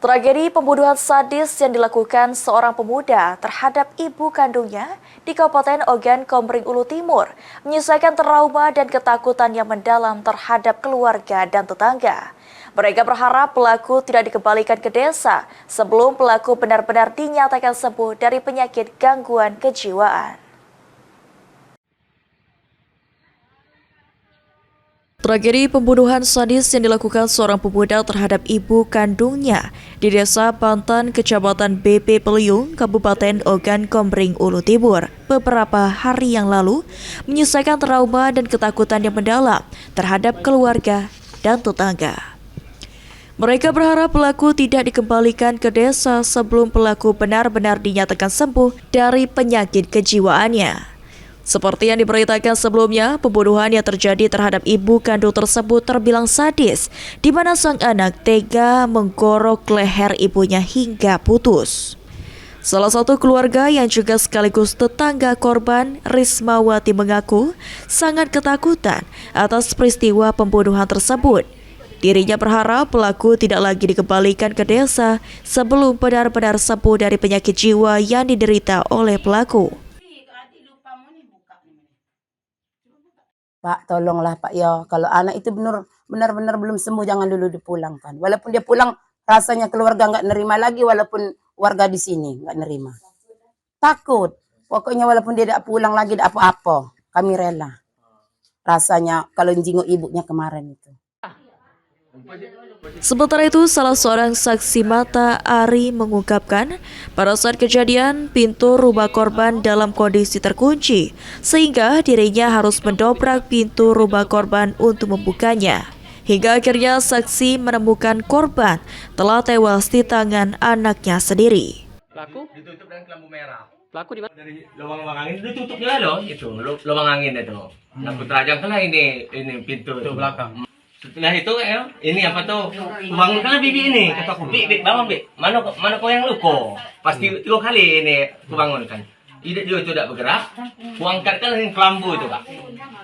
Tragedi pembunuhan sadis yang dilakukan seorang pemuda terhadap ibu kandungnya di Kabupaten Ogan Komering Ulu Timur menyisakan trauma dan ketakutan yang mendalam terhadap keluarga dan tetangga. Mereka berharap pelaku tidak dikembalikan ke desa sebelum pelaku benar-benar dinyatakan sembuh dari penyakit gangguan kejiwaan. Tragedi pembunuhan sadis yang dilakukan seorang pemuda terhadap ibu kandungnya di Desa Bantan, Kecamatan BP Peliung, Kabupaten Ogan Komering Ulu Timur beberapa hari yang lalu menyisakan trauma dan ketakutan yang mendalam terhadap keluarga dan tetangga. Mereka berharap pelaku tidak dikembalikan ke desa sebelum pelaku benar-benar dinyatakan sembuh dari penyakit kejiwaannya. Seperti yang diberitakan sebelumnya, pembunuhan yang terjadi terhadap ibu kandung tersebut terbilang sadis, di mana sang anak tega menggorok leher ibunya hingga putus. Salah satu keluarga yang juga sekaligus tetangga korban, Rismawati, mengaku sangat ketakutan atas peristiwa pembunuhan tersebut. Dirinya berharap pelaku tidak lagi dikembalikan ke desa sebelum benar-benar sembuh dari penyakit jiwa yang diderita oleh pelaku. Pak, tolonglah Pak ya, kalau anak itu benar-benar belum sembuh jangan dulu dipulangkan. Walaupun dia pulang, rasanya keluarga nggak nerima lagi, walaupun warga di sini nggak nerima. Takut, pokoknya walaupun dia tidak pulang lagi, tidak apa-apa, kami rela. Rasanya kalau jenguk ibunya kemarin itu. Sementara itu, salah seorang saksi mata, Ari, mengungkapkan pada saat kejadian pintu rumah korban dalam kondisi terkunci sehingga dirinya harus mendobrak pintu rumah korban untuk membukanya. Hingga akhirnya saksi menemukan korban telah tewas di tangan anaknya sendiri. Pelaku ditutup dengan kelambu merah. Pelaku di mana? Dari lubang angin ditutupnya loh, itu lubang angin itu. Nah, terajang lah ini pintu itu belakang. Setelah itu ini apa tuh? Bangunkanlah bibi ini. Kata aku, Bi, bangun Bi. Mana kau yang luko? Pasti 3 kali ini kubangunkan. Dia tidak bergerak. Kuangkatkan ini kelambu itu, Pak.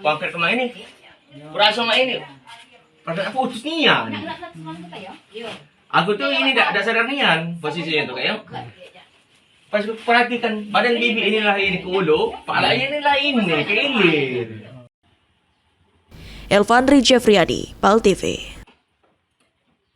Kuangkat ke ini. Kurasa sama ini. Pada aku utus nian. Aku tuh ini tidak sadar nian posisinya tuh kayak. Pas perhatikan badan bibi inilah ini ke ulu, kepalanya inilah ini ke ilir. Elvanri Jeffriyadi, PAL TV.